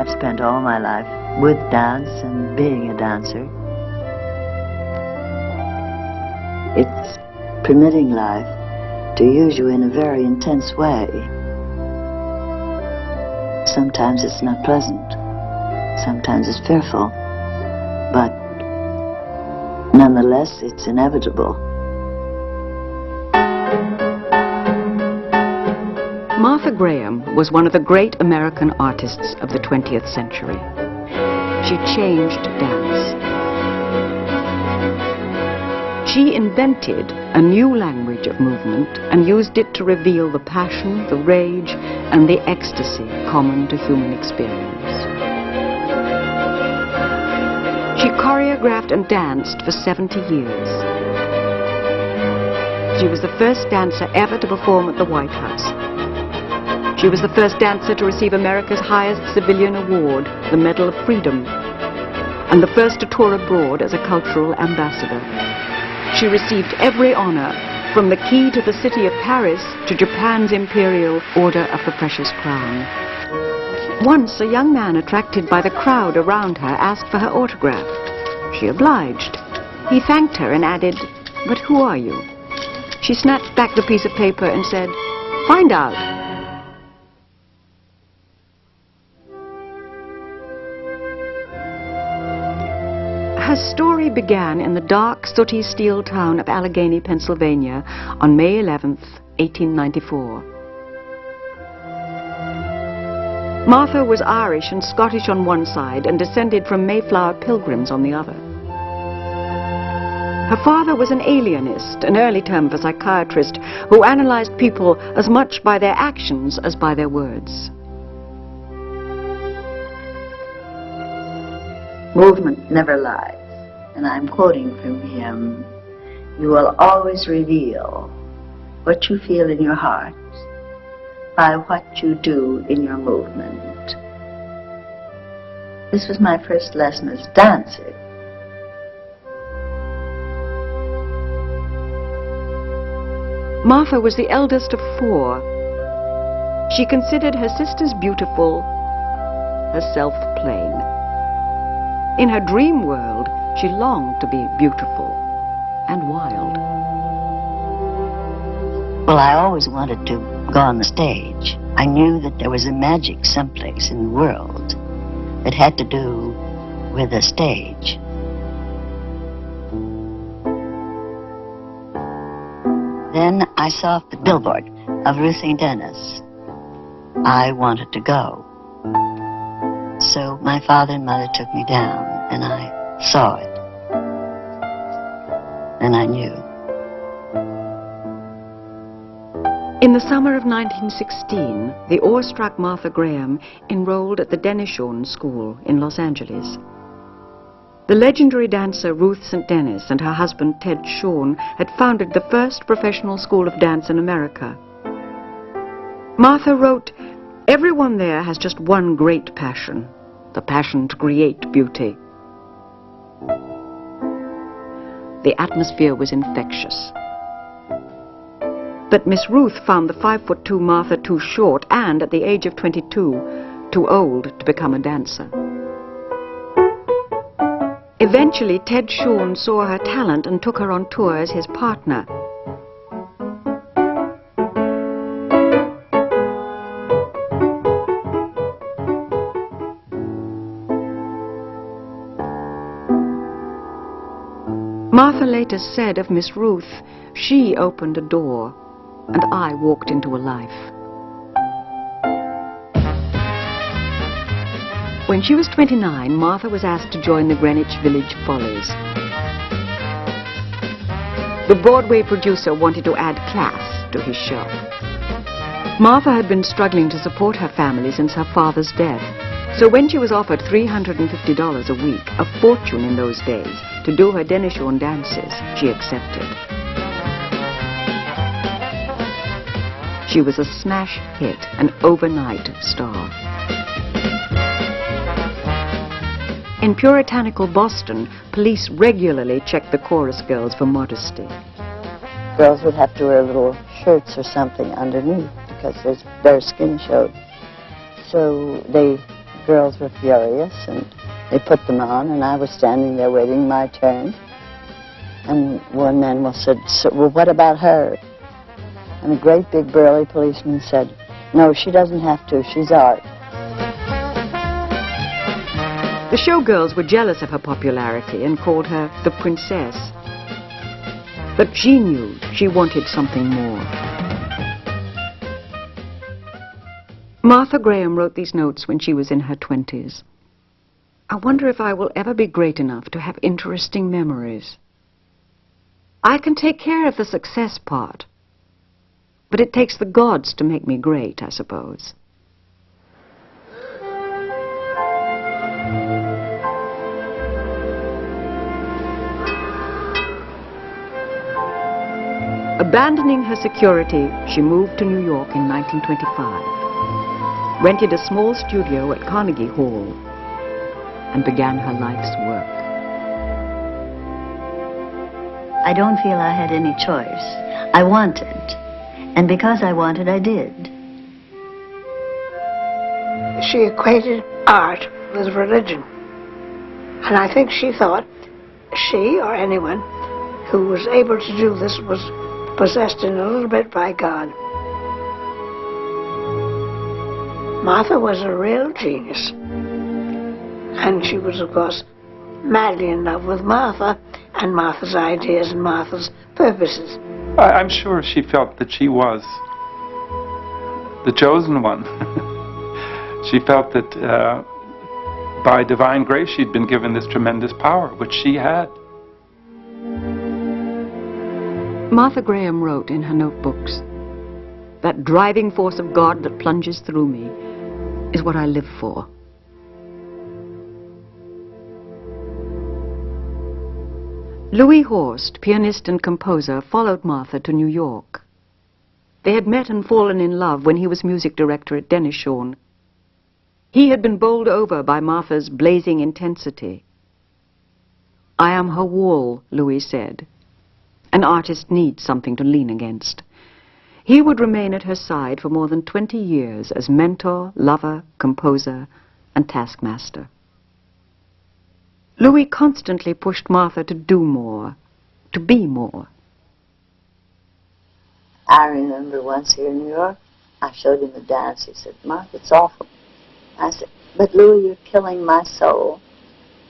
I've spent all my life with dance and being a dancer. It's permitting life to use you in a very intense way. Sometimes it's not pleasant. Sometimes it's fearful. But nonetheless, it's inevitable. Martha Graham was one of the great American artists of the 20th century. She changed dance. She invented a new language of movement and used it to reveal the passion, the rage, and the ecstasy common to human experience. She choreographed and danced for 70 years. She was the first dancer ever to perform at the White House. She was the first dancer to receive America's highest civilian award, the Medal of Freedom, and the first to tour abroad as a cultural ambassador. She received every honor, from the key to the city of Paris to Japan's Imperial Order of the Precious Crown. Once, a young man attracted by the crowd around her asked for her autograph. She obliged. He thanked her and added, "But who are you?" She snatched back the piece of paper and said, "Find out." Her story began in the dark, sooty steel town of Allegheny, Pennsylvania, on May 11th, 1894. Martha was Irish and Scottish on one side and descended from Mayflower pilgrims on the other. Her father was an alienist, an early term for psychiatrist, who analyzed people as much by their actions as by their words. Movement never lies, and I'm quoting from him, "You will always reveal what you feel in your heart by what you do in your movement." This was my first lesson as a dancer. Martha was the eldest of 4. She considered her sisters beautiful, herself plain. In her dream world, she longed to be beautiful and wild. Well, I always wanted to go on the stage. I knew that there was a magic someplace in the world that had to do with a stage. Then I saw the billboard of Ruthie Dennis. I wanted to go. So my father and mother took me down, and I saw it. And I knew. In the summer of 1916, the awestruck Martha Graham enrolled at the Denishorn School in Los Angeles. The legendary dancer Ruth St. Dennis and her husband Ted Shawn had founded the first professional school of dance in America. Martha wrote, "Everyone there has just one great passion, the passion to create beauty." The atmosphere was infectious. But Miss Ruth found the 5'2" Martha too short and, at the age of 22, too old to become a dancer. Eventually, Ted Shawn saw her talent and took her on tour as his partner. Martha later said of Miss Ruth, "She opened a door, and I walked into a life." When she was 29, Martha was asked to join the Greenwich Village Follies. The Broadway producer wanted to add class to his show. Martha had been struggling to support her family since her father's death. So when she was offered $350 a week, a fortune in those days, to do her Denishorn dances, she accepted. She was a smash hit, an overnight star. In puritanical Boston, police regularly checked the chorus girls for modesty. Girls would have to wear little shirts or something underneath because their skin showed. So they girls were furious, and they put them on, and I was standing there waiting my turn. And one man said, "So, well, what about her?" And a great big burly policeman said, "No, she doesn't have to. She's art." The showgirls were jealous of her popularity and called her the princess. But she knew she wanted something more. Martha Graham wrote these notes when she was in her 20s. I wonder if I will ever be great enough to have interesting memories. I can take care of the success part, but it takes the gods to make me great, I suppose. Abandoning her security, she moved to New York in 1925, rented a small studio at Carnegie Hall, and began her life's work. I don't feel I had any choice. I wanted, and because I wanted, I did. She equated art with religion, and I think she thought she or anyone who was able to do this was possessed in a little bit by God. Martha was a real genius, and she was, of course, madly in love with Martha and Martha's ideas and Martha's purposes. I'm sure she felt that she was the chosen one. She felt that by divine grace she'd been given this tremendous power, which she had. Martha Graham wrote in her notebooks, "That driving force of God that plunges through me is what I live for." Louis Horst, pianist and composer, followed Martha to New York. They had met and fallen in love when he was music director at Dennis Shawn. He had been bowled over by Martha's blazing intensity. "I am her wall," Louis said. An artist needs something to lean against. He would remain at her side for more than 20 years as mentor, lover, composer, and taskmaster. Louis constantly pushed Martha to do more, to be more. I remember once here in New York, I showed him a dance. He said, "Martha, it's awful." I said, "But Louis, you're killing my soul."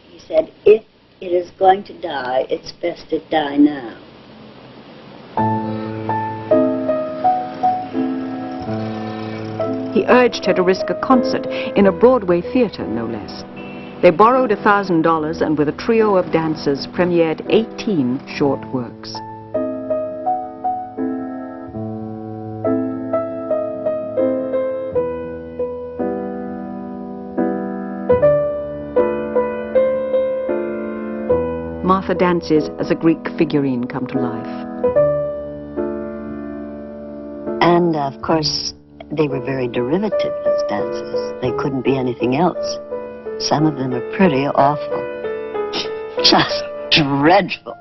He said, "If it is going to die, it's best it die now." He urged her to risk a concert in a Broadway theater, no less. They borrowed $1,000 and with a trio of dancers premiered 18 short works. Martha dances as a Greek figurine come to life. And, of course, they were very derivative, those dances. They couldn't be anything else. Some of them are pretty awful. Just dreadful.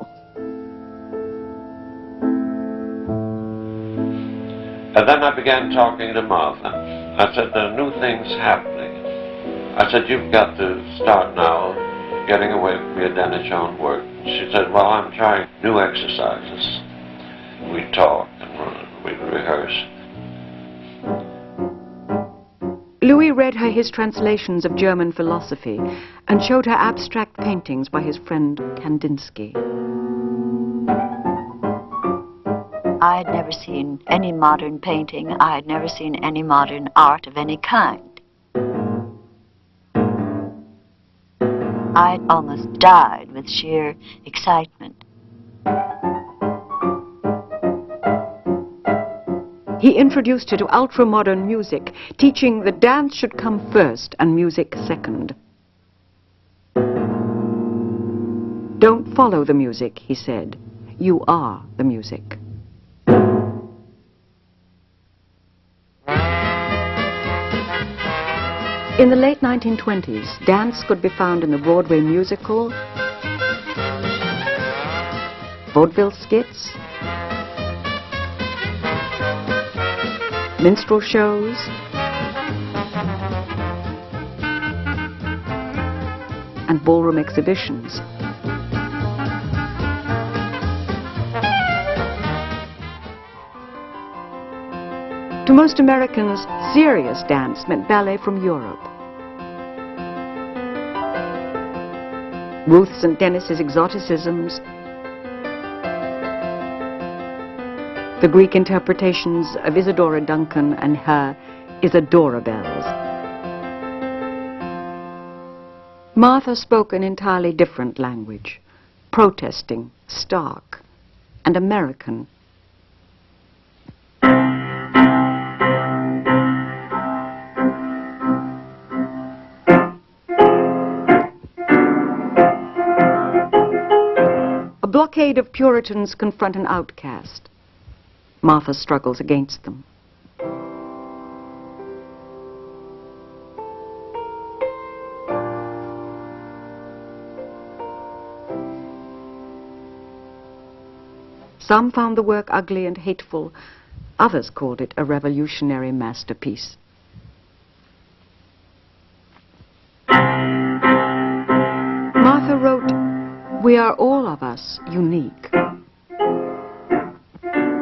And then I began talking to Martha. I said, "There are new things happening." I said, "You've got to start now getting away from your Dennis Shawn work." She said, "Well, I'm trying new exercises." We'd talk and we'd rehearse. Louis read her his translations of German philosophy and showed her abstract paintings by his friend Kandinsky. I had never seen any modern painting. I had never seen any modern art of any kind. I almost died with sheer excitement. He introduced her to ultra-modern music, teaching that dance should come first and music second. "Don't follow the music," he said. "You are the music." In the late 1920s, dance could be found in the Broadway musical, vaudeville skits, minstrel shows, and ballroom exhibitions. To most Americans, serious dance meant ballet from Europe. Ruth St. Denis's exoticisms, the Greek interpretations of Isadora Duncan and her Isadora bells. Martha spoke an entirely different language, protesting, stark, and American. A blockade of Puritans confront an outcast. Martha struggles against them. Some found the work ugly and hateful. Others called it a revolutionary masterpiece. Martha wrote, "We are all of us unique.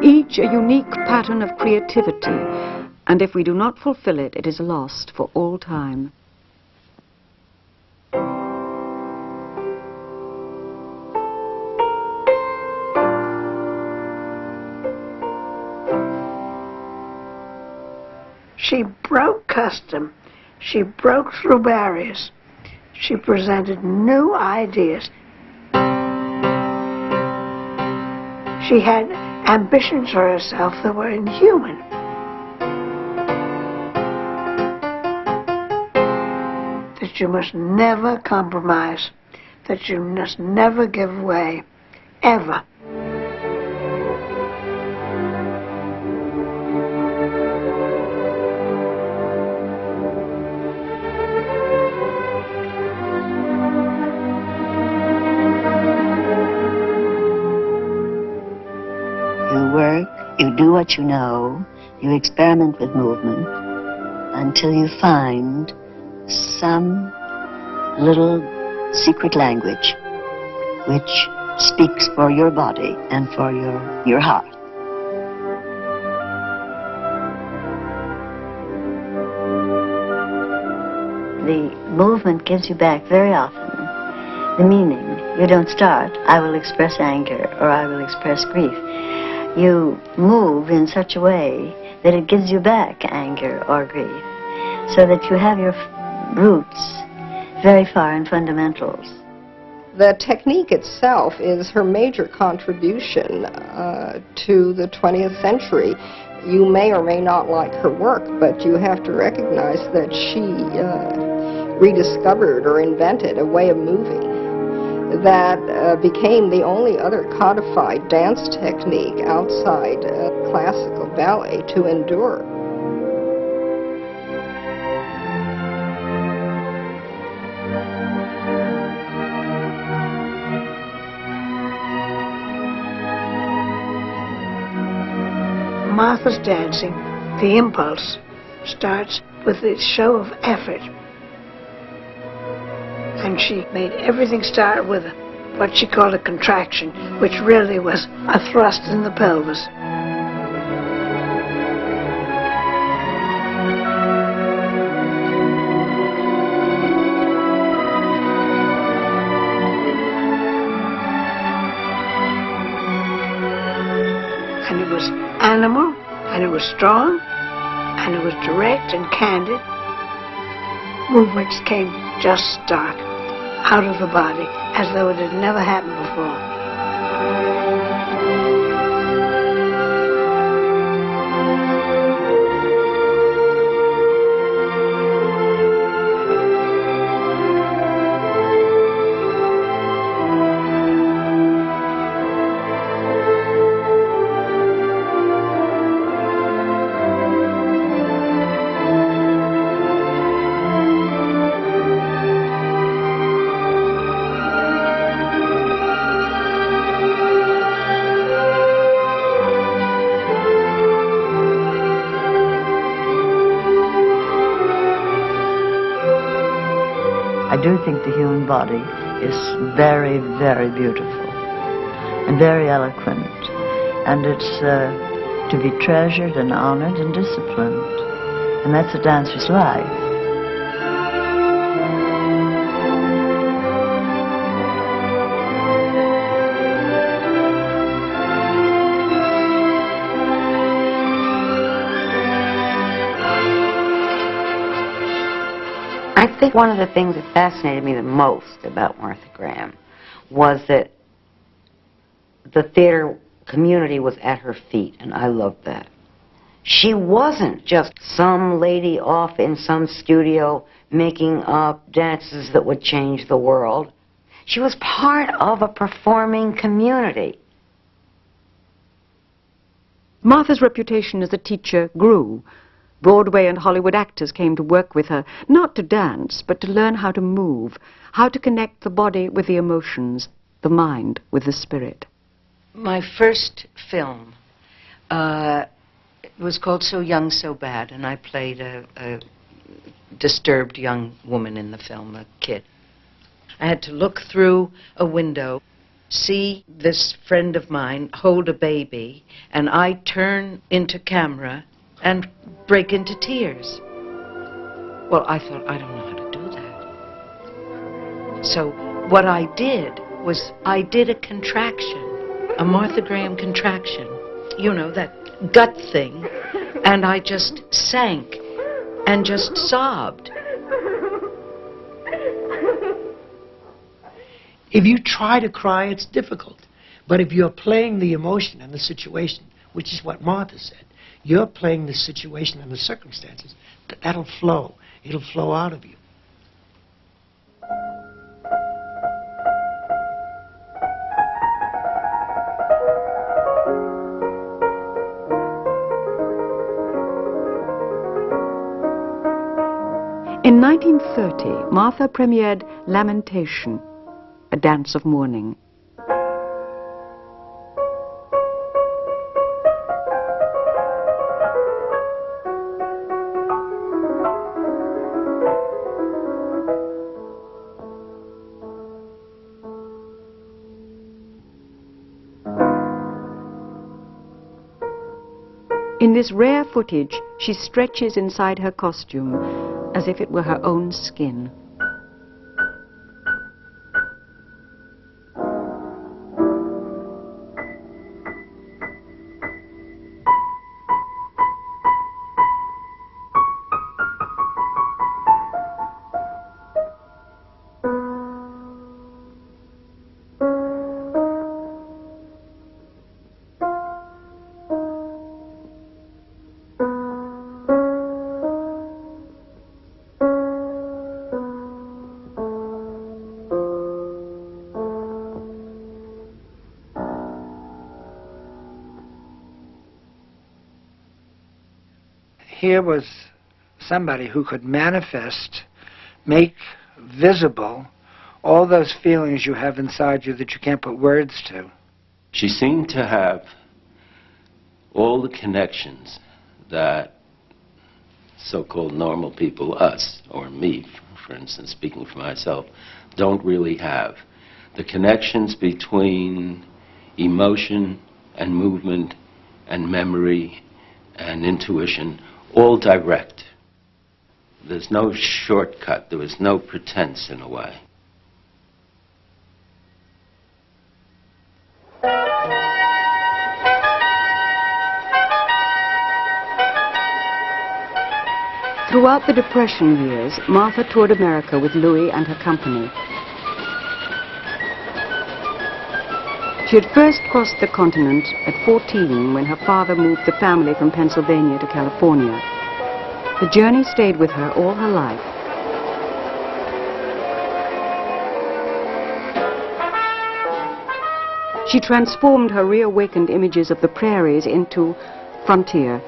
Each a unique pattern of creativity, and if we do not fulfill it, it is lost for all time." She broke custom. She broke through barriers. She presented new ideas. She had ambitions for herself that were inhuman. That you must never compromise. That you must never give way. Ever. You do what you know, you experiment with movement until you find some little secret language which speaks for your body and for your heart. The movement gives you back very often the meaning. You don't start, I will express anger or I will express grief. You move in such a way that it gives you back anger or grief, so that you have your roots very far in fundamentals. The technique itself is her major contribution to the 20th century. You may or may not like her work, but you have to recognize that she rediscovered or invented a way of moving that became the only other codified dance technique outside classical ballet to endure. Martha's dancing, the impulse, starts with the show of effort. And she made everything start with what she called a contraction, which really was a thrust in the pelvis. And it was animal, and it was strong, and it was direct and candid. Movements came just stark, out of the body, as though it had never happened before. do think the human body is very, very beautiful and very eloquent. And it's to be treasured and honored and disciplined. And that's a dancer's life. I think one of the things that fascinated me the most about Martha Graham was that the theater community was at her feet, and I loved that. She wasn't just some lady off in some studio making up dances that would change the world. She was part of a performing community. Martha's reputation as a teacher grew. Broadway and Hollywood actors came to work with her, not to dance, but to learn how to move, how to connect the body with the emotions, the mind with the spirit. My first film was called So Young, So Bad, and I played a disturbed young woman in the film, a kid. I had to look through a window, see this friend of mine hold a baby, and I turn into camera and break into tears. Well, I thought, I don't know how to do that. So what I did was I did a contraction, a Martha Graham contraction, you know, that gut thing, and I just sank and just sobbed. If you try to cry, it's difficult. But if you're playing the emotion and the situation, which is what Martha said, you're playing the situation and the circumstances, that'll flow. It'll flow out of you. In 1930, Martha premiered Lamentation, a dance of mourning. In this rare footage, she stretches inside her costume as if it were her own skin. Here was somebody who could manifest, make visible all those feelings you have inside you that you can't put words to. She seemed to have all the connections that so-called normal people, us, or me, for instance, speaking for myself, don't really have. The connections between emotion and movement and memory and intuition, all direct. There's no shortcut. There was no pretense in a way. Throughout the Depression years, Martha toured America with Louis and her company. She had first crossed the continent at 14 when her father moved the family from Pennsylvania to California. The journey stayed with her all her life. She transformed her reawakened images of the prairies into frontier.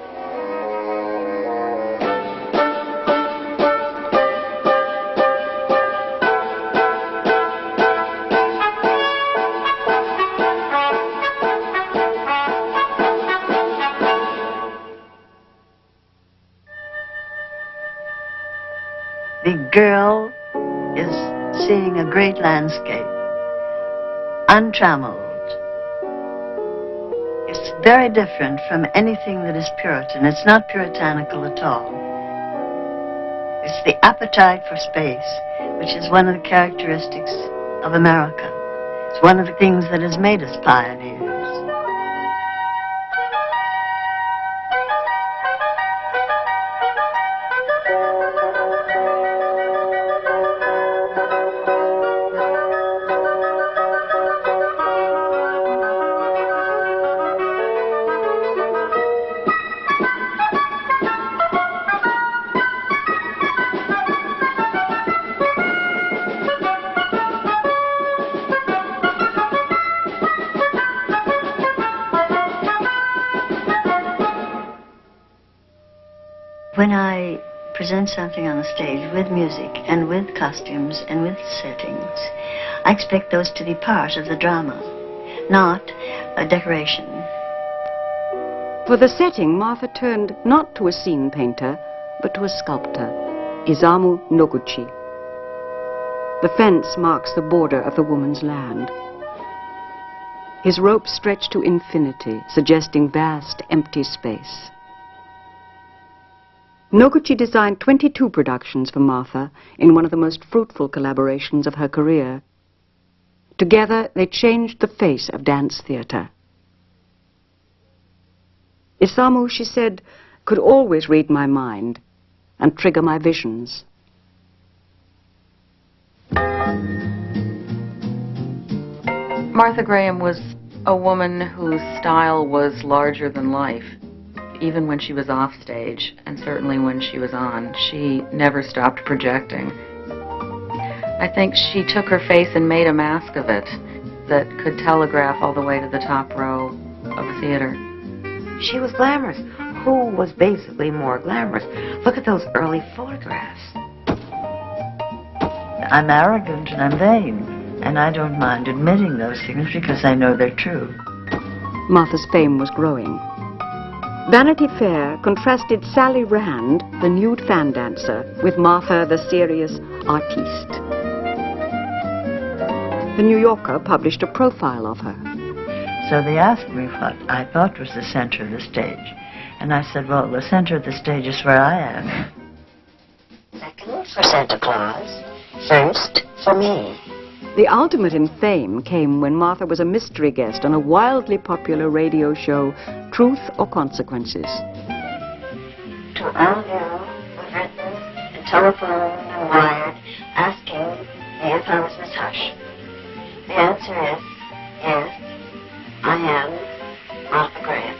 The girl is seeing a great landscape, untrammeled. It's very different from anything that is Puritan. It's not puritanical at all. It's the appetite for space, which is one of the characteristics of America. It's one of the things that has made us pioneers. When I present something on the stage with music and with costumes and with settings, I expect those to be part of the drama, not a decoration. For the setting, Martha turned not to a scene painter, but to a sculptor, Isamu Noguchi. The fence marks the border of the woman's land. His rope stretched to infinity, suggesting vast, empty space. Noguchi designed 22 productions for Martha in one of the most fruitful collaborations of her career. Together, they changed the face of dance theater. Isamu, she said, could always read my mind and trigger my visions. Martha Graham was a woman whose style was larger than life. Even when she was off stage, and certainly when she was on, she never stopped projecting. I think she took her face and made a mask of it that could telegraph all the way to the top row of a theater. She was glamorous. Who was basically more glamorous? Look at those early photographs. I'm arrogant and I'm vain, and I don't mind admitting those things because I know they're true. Martha's fame was growing. Vanity Fair contrasted Sally Rand, the nude fan dancer, with Martha, the serious artiste. The New Yorker published a profile of her. So they asked me what I thought was the center of the stage. And I said, well, the center of the stage is where I am. Second for Santa Claus, first for me. The ultimate in fame came when Martha was a mystery guest on a wildly popular radio show, Truth or Consequences. To all you who've written and telephoned and wired asking me if I was Miss Hush, the answer is yes, I am Martha Graham.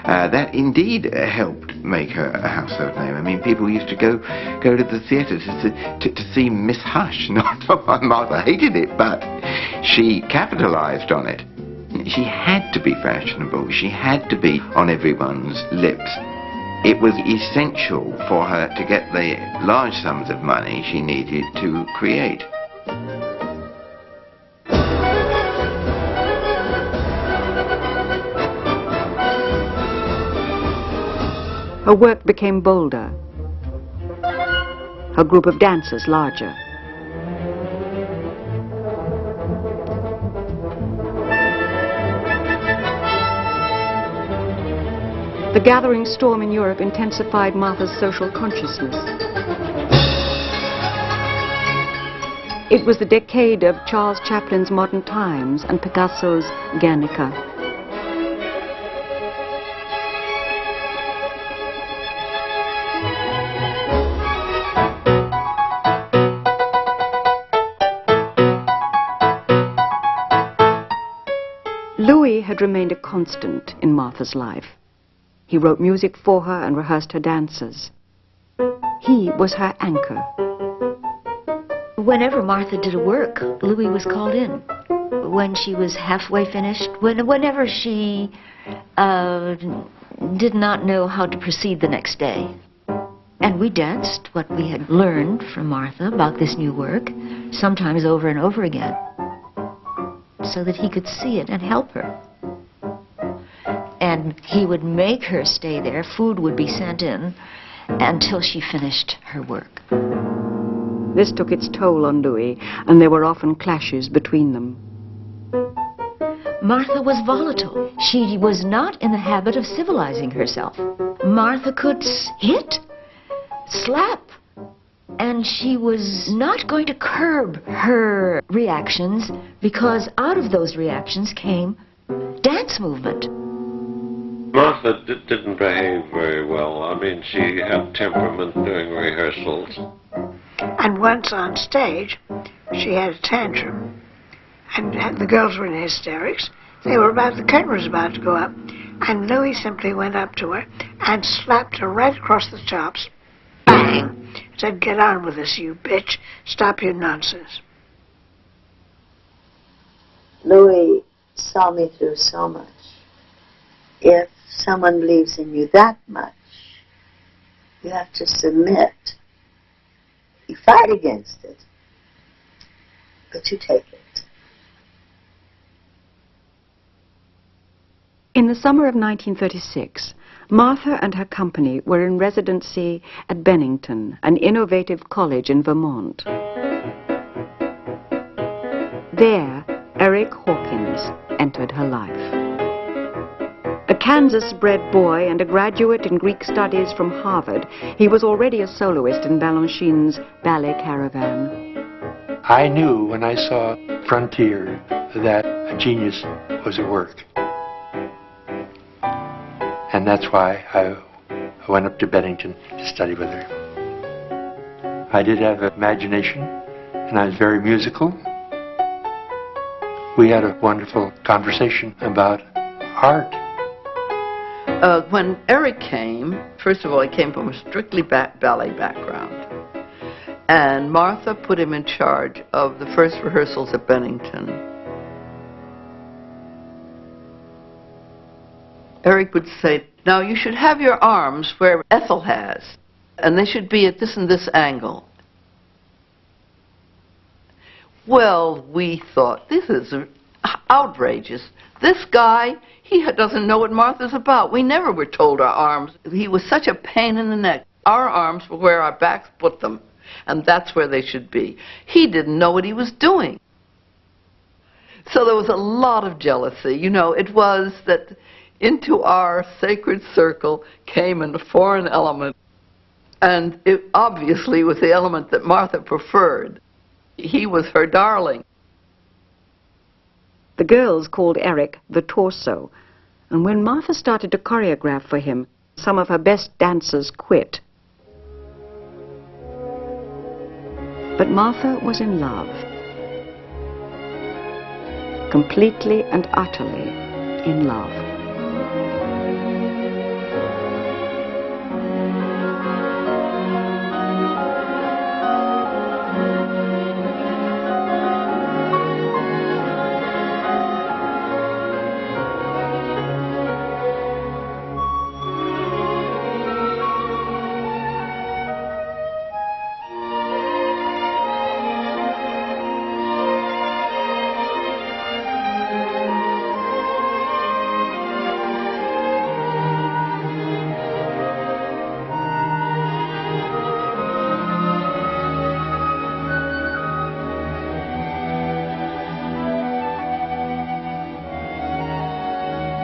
That indeed helped make her a household name. I mean, people used to go to the theatre to see Miss Hush. Not Martha hated it, but she capitalized on it. She had to be fashionable. She had to be on everyone's lips. It was essential for her to get the large sums of money she needed to create. Her work became bolder, her group of dancers larger. The gathering storm in Europe intensified Martha's social consciousness. It was the decade of Charles Chaplin's Modern Times and Picasso's Guernica. Louis had remained a constant in Martha's life. He wrote music for her and rehearsed her dances. He was her anchor. Whenever Martha did a work, Louis was called in. When she was halfway finished, whenever she did not know how to proceed the next day. And we danced what we had learned from Martha about this new work, sometimes over and over again, so that he could see it and help her. And he would make her stay there. Food would be sent in until she finished her work. This took its toll on Louis, and there were often clashes between them. Martha was volatile. She was not in the habit of civilizing herself. Martha could hit, slap, and she was not going to curb her reactions, because out of those reactions came dance movement. Martha didn't behave very well. I mean, she had temperament during rehearsals. And once on stage, she had a tantrum. And the girls were in hysterics. The curtain was about to go up. And Louis simply went up to her and slapped her right across the chops. Bang! Said, "Get on with this, you bitch. Stop your nonsense." Louis saw me through so much. If someone believes in you that much, you have to submit. You fight against it, but you take it. In the summer of 1936, Martha and her company were in residency at Bennington, an innovative college in Vermont. There, Eric Hawkins entered her life. A Kansas-bred boy and a graduate in Greek studies from Harvard, he was already a soloist in Balanchine's Ballet Caravan. I knew when I saw Frontier that a genius was at work. And that's why I went up to Bennington to study with her. I did have imagination, and I was very musical. We had a wonderful conversation about art. When Eric came, first of all, he came from a strictly ballet background. And Martha put him in charge of the first rehearsals at Bennington. Eric would say, "Now you should have your arms where Ethel has, and they should be at this and this angle." Well, we thought, this is outrageous. This guy, he doesn't know what Martha's about. We never were told our arms. He was such a pain in the neck. Our arms were where our backs put them, and that's where they should be. He didn't know what he was doing. So there was a lot of jealousy. You know, it was that into our sacred circle came a foreign element, and it obviously was the element that Martha preferred. He was her darling. The girls called Eric the Torso, and when Martha started to choreograph for him, some of her best dancers quit. But Martha was in love, completely and utterly in love.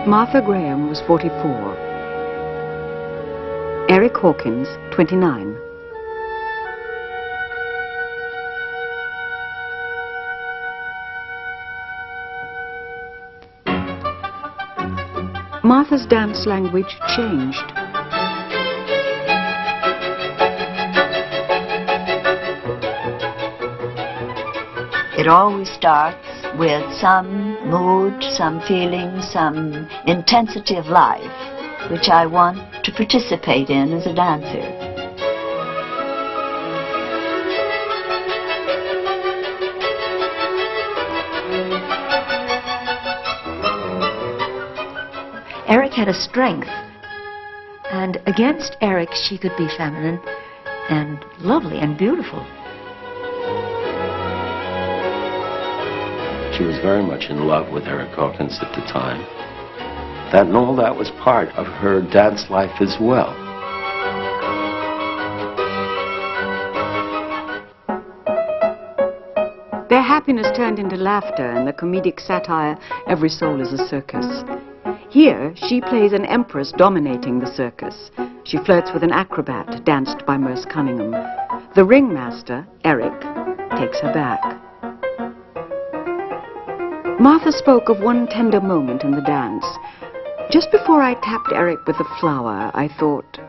Martha Graham was 44. Eric Hawkins, 29. Martha's dance language changed. It always starts with some mood, some feeling, some intensity of life, which I want to participate in as a dancer. Eric had a strength, and against Eric she could be feminine and lovely and beautiful. She was very much in love with Eric Hawkins at the time. That and all that was part of her dance life as well. happiness turned into laughter and the comedic satire, Every Soul is a Circus. Here, she plays an empress dominating the circus. She flirts with an acrobat, danced by Merce Cunningham. The ringmaster, Eric, takes her back. Martha spoke of one tender moment in the dance. Just before I tapped Eric with the flower, I thought,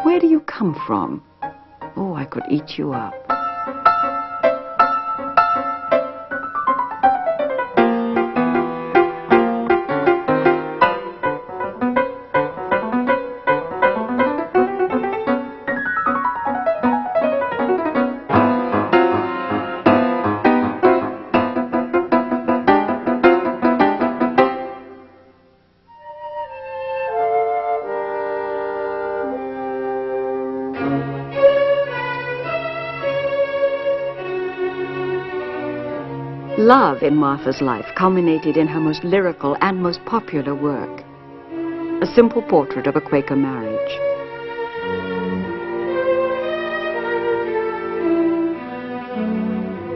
where do you come from? Oh, I could eat you up. Love in Martha's life culminated in her most lyrical and most popular work, A Simple Portrait of a Quaker Marriage.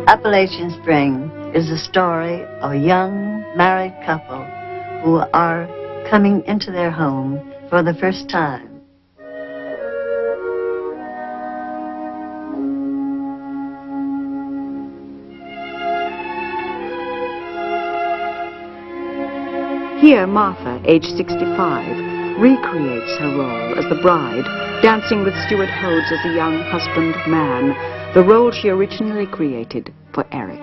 Appalachian Spring is the story of a young married couple who are coming into their home for the first time. Here, Martha, age 65, recreates her role as the bride, dancing with Stuart Hodes as a young husband-man, the role she originally created for Eric.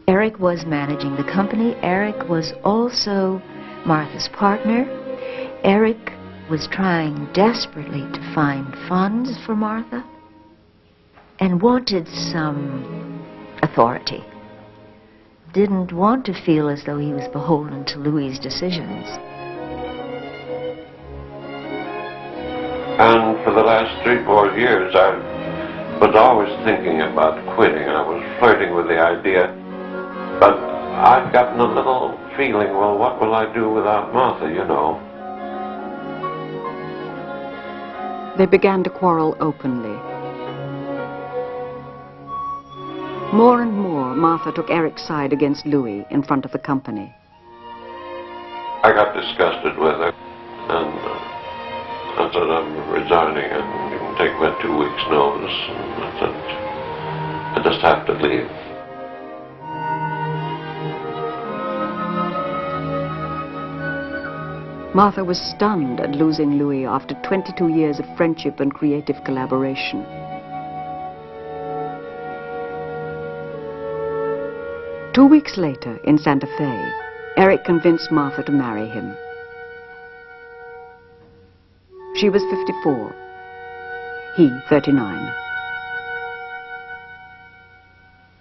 Eric was managing the company. Eric was also Martha's partner. Eric was trying desperately to find funds for Martha and wanted some authority. Didn't want to feel as though he was beholden to Louis's decisions. And for the last 3-4 years, I was always thinking about quitting. I was flirting with the idea. But I've gotten a little feeling, well, what will I do without Martha, you know? They began to quarrel openly. More and more, Martha took Eric's side against Louis in front of the company. I got disgusted with her, and I said, I'm resigning, and you can take my 2 weeks' notice. And I said, I just have to leave. Martha was stunned at losing Louis after 22 years of friendship and creative collaboration. Two weeks later, in Santa Fe, Eric convinced Martha to marry him. She was 54, he 39.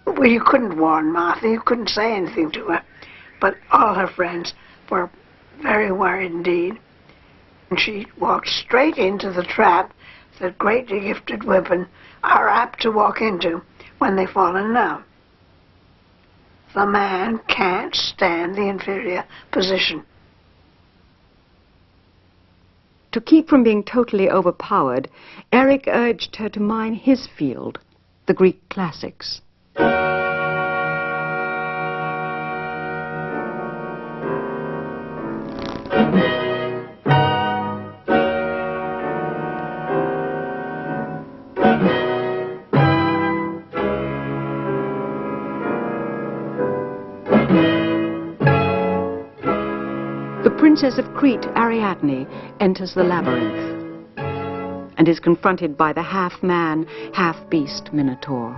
Well, you couldn't warn Martha, you couldn't say anything to her, but all her friends were very worried indeed. And she walked straight into the trap that greatly gifted women are apt to walk into when they fall in love. The man can't stand the inferior position. To keep from being totally overpowered, Eric urged her to mine his field, the Greek classics. Princess of Crete, Ariadne, enters the labyrinth and is confronted by the half-man, half-beast Minotaur.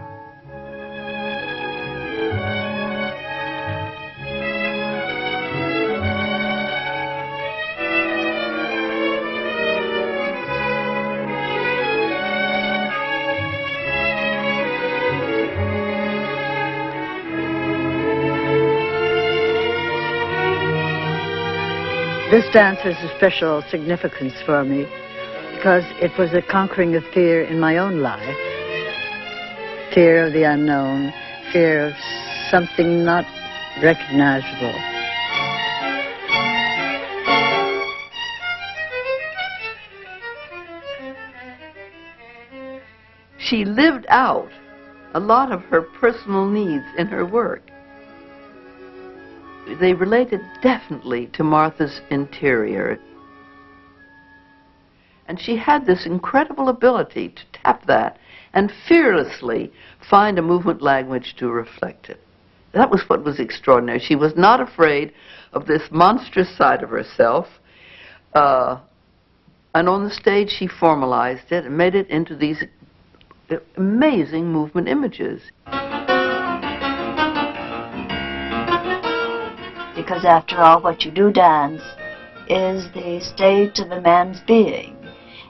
This dance has a special significance for me because it was a conquering of fear in my own life. Fear of the unknown, fear of something not recognizable. She lived out a lot of her personal needs in her work. They related definitely to Martha's interior. And she had this incredible ability to tap that and fearlessly find a movement language to reflect it. That was what was extraordinary. She was not afraid of this monstrous side of herself. And on the stage, she formalized it and made it into these amazing movement images. Because after all, what you do dance is the state of a man's being.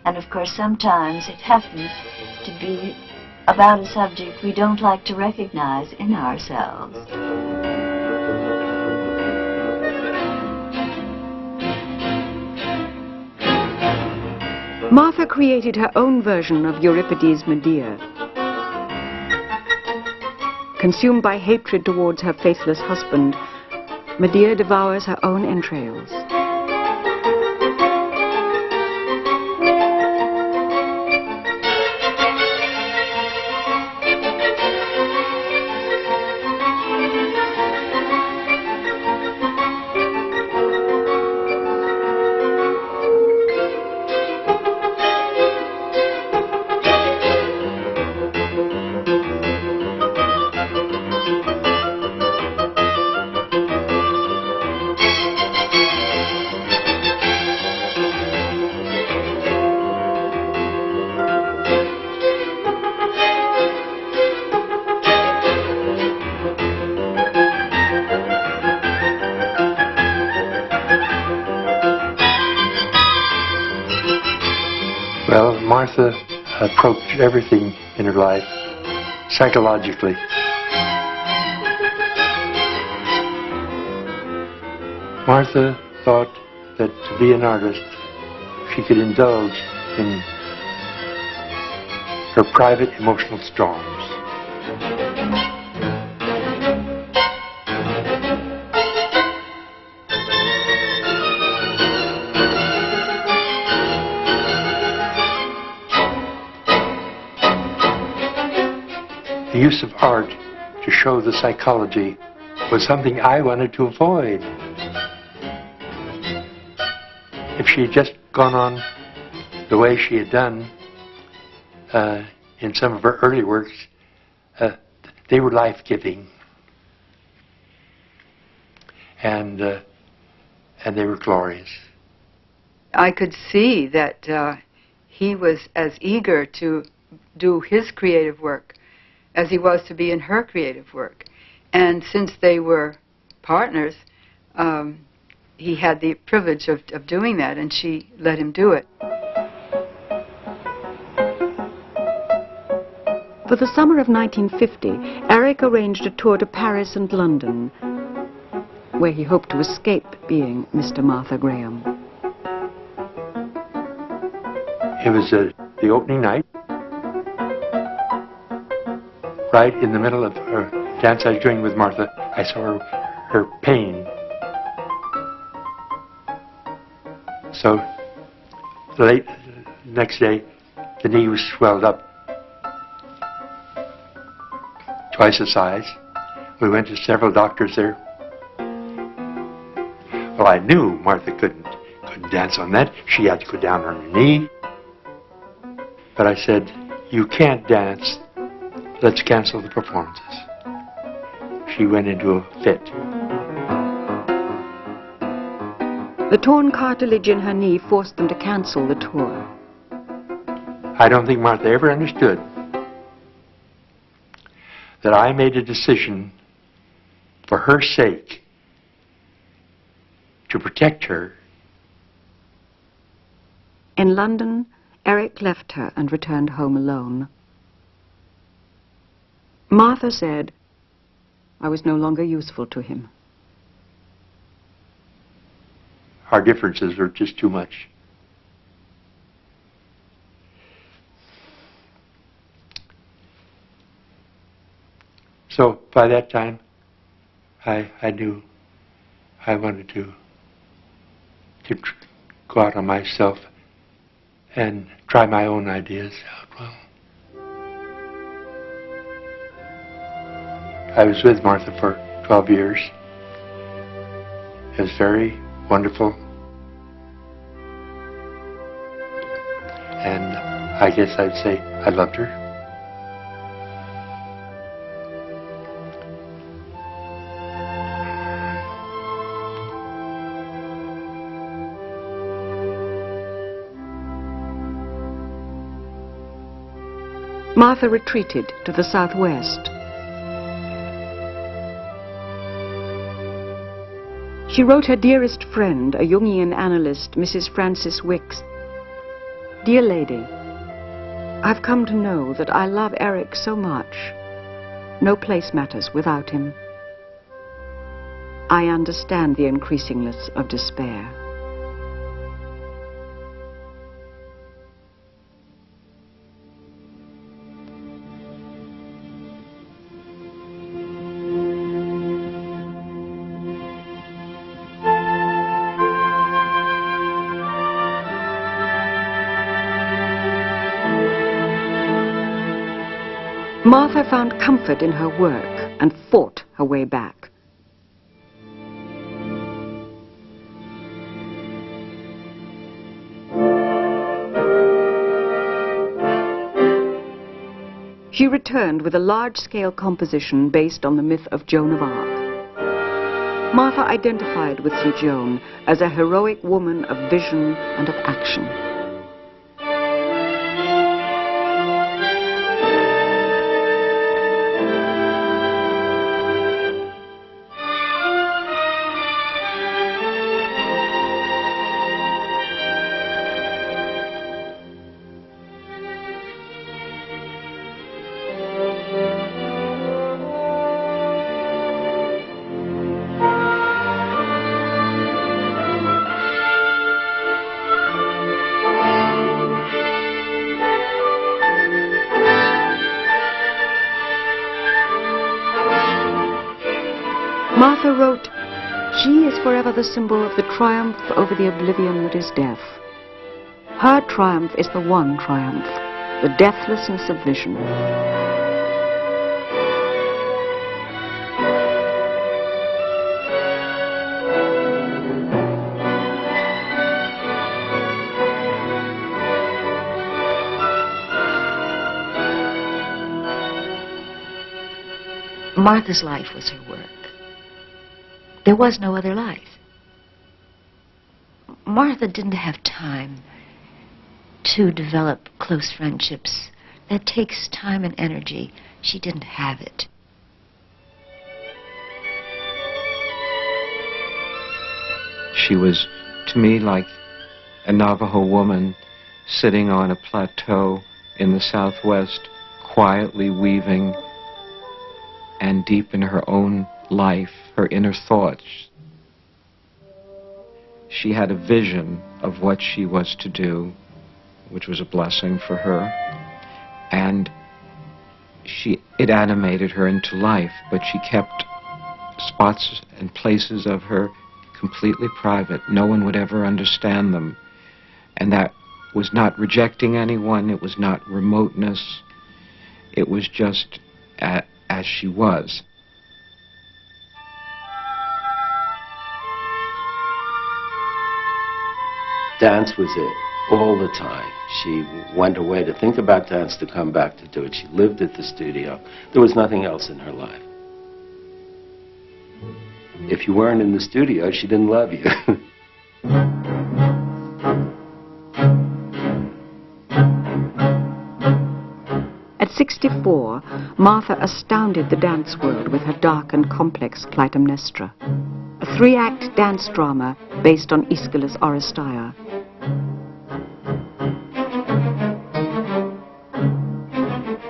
And of course, sometimes it happens to be about a subject we don't like to recognize in ourselves. Martha created her own version of Euripides' Medea. Consumed by hatred towards her faithless husband, Medea devours her own entrails. Well, Martha approached everything in her life psychologically. Martha thought that to be an artist, she could indulge in her private emotional storms. The use of art to show the psychology was something I wanted to avoid. If she had just gone on the way she had done in some of her early works, they were life-giving. And they were glorious. I could see that he was as eager to do his creative work as he was to be in her creative work. And since they were partners, he had the privilege of doing that, and she let him do it. For the summer of 1950, Eric arranged a tour to Paris and London, where he hoped to escape being Mr. Martha Graham. It was the opening night. Right in the middle of her dance I was doing with Martha, I saw her pain. So, late next day, the knee was swelled up twice the size. We went to several doctors there. Well, I knew Martha couldn't dance on that. She had to go down on her knee. But I said, "You can't dance. Let's cancel the performances." She went into a fit. The torn cartilage in her knee forced them to cancel the tour. I don't think Martha ever understood that I made a decision for her sake to protect her. In London, Eric left her and returned home alone. Martha said, I was no longer useful to him. Our differences were just too much. So by that time, I knew I wanted to go out on myself and try my own ideas out. Well, I was with Martha for 12 years. It was very wonderful. And I guess I'd say I loved her. Martha retreated to the southwest. She wrote her dearest friend, a Jungian analyst, Mrs. Frances Wicks, Dear Lady, I've come to know that I love Eric so much. No place matters without him. I understand the increasingness of despair. Martha found comfort in her work and fought her way back. She returned with a large-scale composition based on the myth of Joan of Arc. Martha identified with St. Joan as a heroic woman of vision and of action. Martha wrote, she is forever the symbol of the triumph over the oblivion that is death. Her triumph is the one triumph, the deathlessness of vision. Martha's life was her work. There was no other life. Martha didn't have time to develop close friendships. That takes time and energy. She didn't have it. She was, to me, like a Navajo woman sitting on a plateau in the Southwest, quietly weaving and deep in her own life, her inner thoughts. She had a vision of what she was to do, which was a blessing for her, and it animated her into life, but she kept spots and places of her completely private. No one would ever understand them, and that was not rejecting anyone, it was not remoteness, it was just as she was. Dance was it, all the time. She went away to think about dance, to come back to do it. She lived at the studio. There was nothing else in her life. If you weren't in the studio, she didn't love you. At 64, Martha astounded the dance world with her dark and complex Clytemnestra, a 3-act dance drama based on Aeschylus' Oresteia.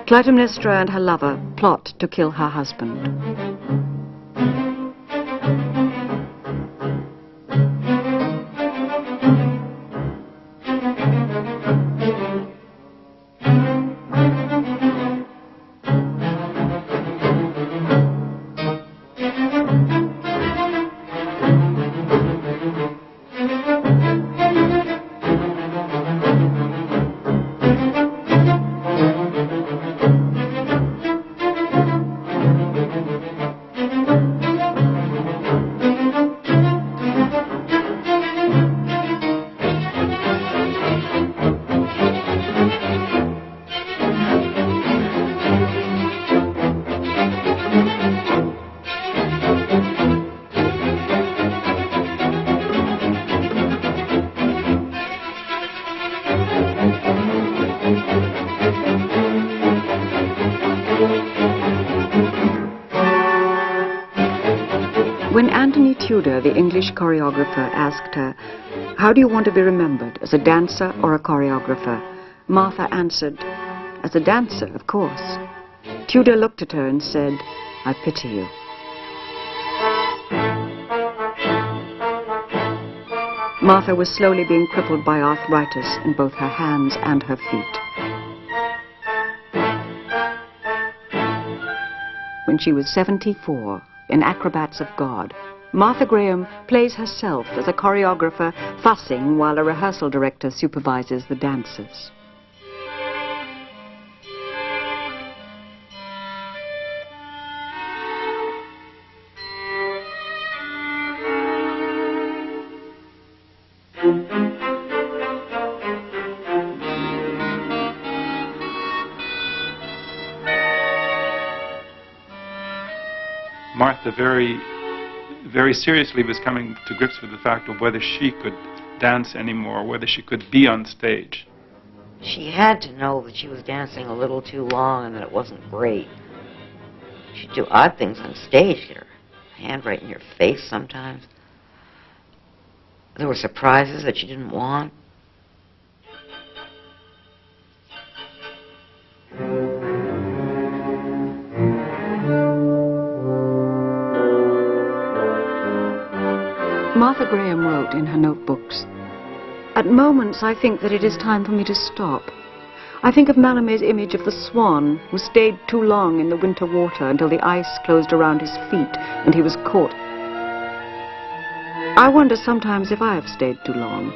Clytemnestra and her lover plot to kill her husband. When Anthony Tudor, the English choreographer, asked her, "How do you want to be remembered, as a dancer or a choreographer?" Martha answered, "As a dancer, of course." Tudor looked at her and said, "I pity you." Martha was slowly being crippled by arthritis in both her hands and her feet. When she was 74, in Acrobats of God, Martha Graham plays herself as a choreographer fussing while a rehearsal director supervises the dancers. Martha very seriously was coming to grips with the fact of whether she could dance anymore, whether she could be on stage. She had to know that she was dancing a little too long and that it wasn't great. She'd do odd things on stage, get her hand right in your face sometimes. There were surprises that she didn't want. Martha Graham wrote in her notebooks, "At moments I think that it is time for me to stop. I think of Malamet's image of the swan who stayed too long in the winter water until the ice closed around his feet and he was caught. I wonder sometimes if I have stayed too long."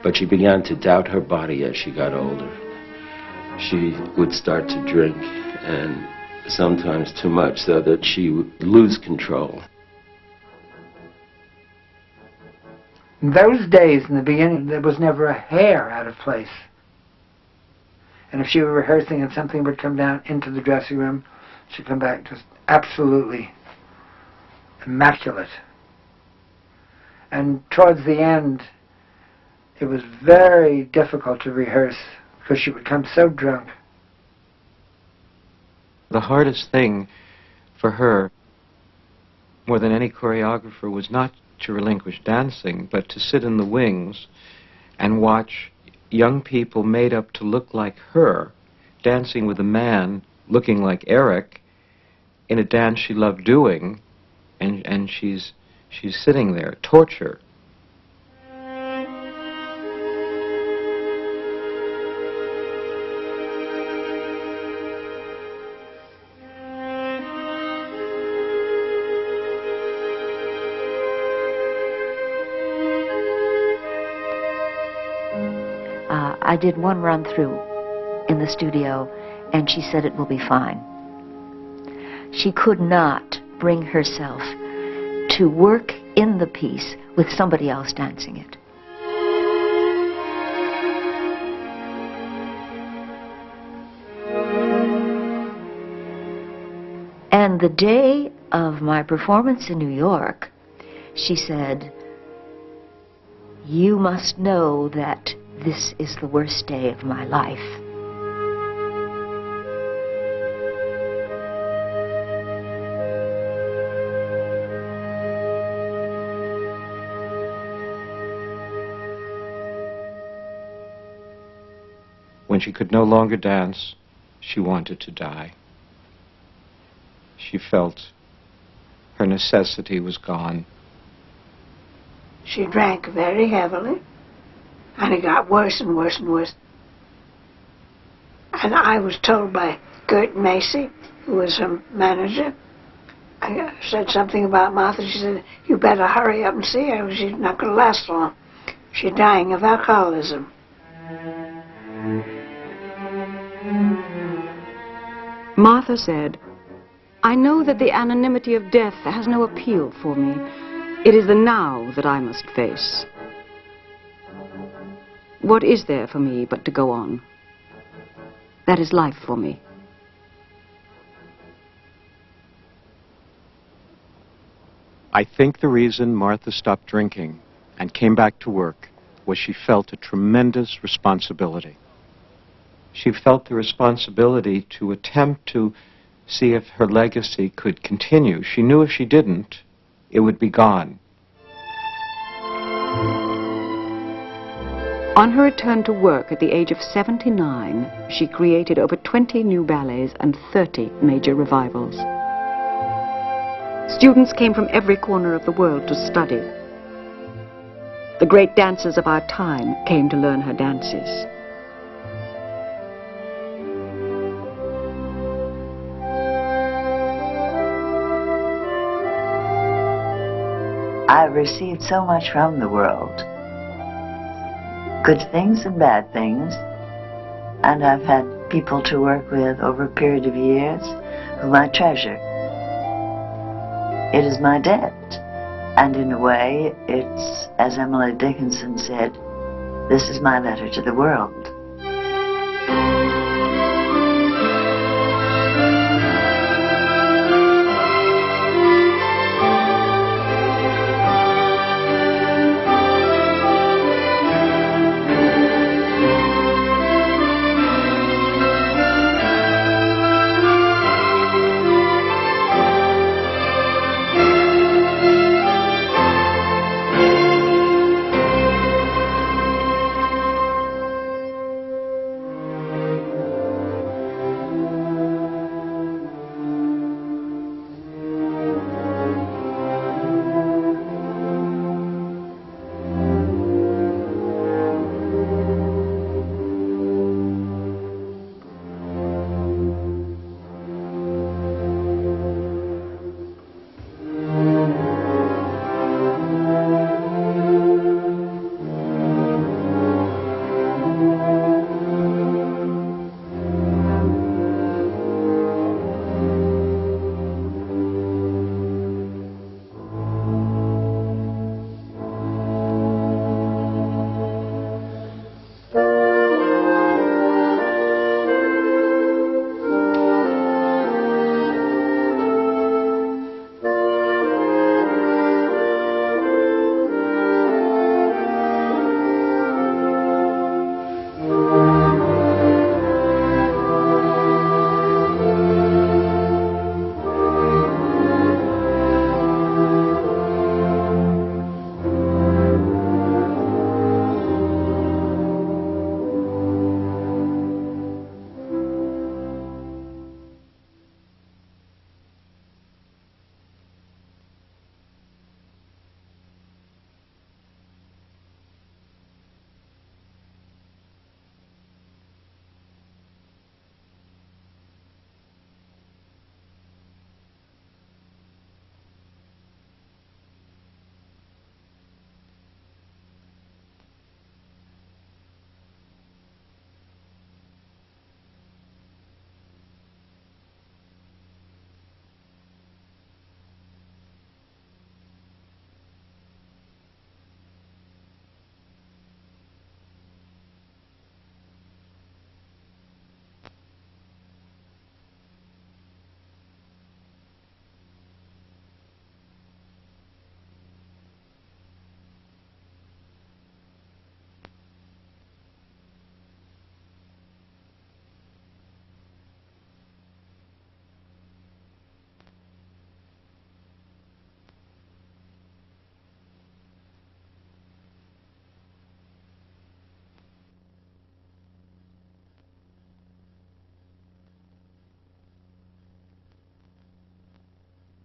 But she began to doubt her body as she got older. She would start to drink, and sometimes too much, so that she would lose control. In those days, in the beginning, there was never a hair out of place. And if she were rehearsing and something would come down into the dressing room, she'd come back just absolutely immaculate. And towards the end, it was very difficult to rehearse because she would come so drunk. The hardest thing for her, more than any choreographer, was not to relinquish dancing, but to sit in the wings and watch young people made up to look like her dancing with a man looking like Eric in a dance she loved doing, and she's sitting there, torture. I did one run through in the studio, and she said it will be fine. She could not bring herself to work in the piece with somebody else dancing it. And the day of my performance in New York, she said, "You must know that this is the worst day of my life." When she could no longer dance, she wanted to die. She felt her necessity was gone. She drank very heavily, and it got worse and worse and worse. And I was told by Gert Macy, who was her manager, I said something about Martha. She said, "You better hurry up and see her. She's not going to last long. She's dying of alcoholism." Martha said, "I know that the anonymity of death has no appeal for me. It is the now that I must face. What is there for me but to go on? That is life for me." I think the reason Martha stopped drinking and came back to work was she felt a tremendous responsibility. She felt the responsibility to attempt to see if her legacy could continue. She knew if she didn't, it would be gone. On her return to work at the age of 79, she created over 20 new ballets and 30 major revivals. Students came from every corner of the world to study. The great dancers of our time came to learn her dances. I've received so much from the world, good things and bad things, and I've had people to work with over a period of years whom I treasure. It is my debt, and in a way, it's, as Emily Dickinson said, this is my letter to the world.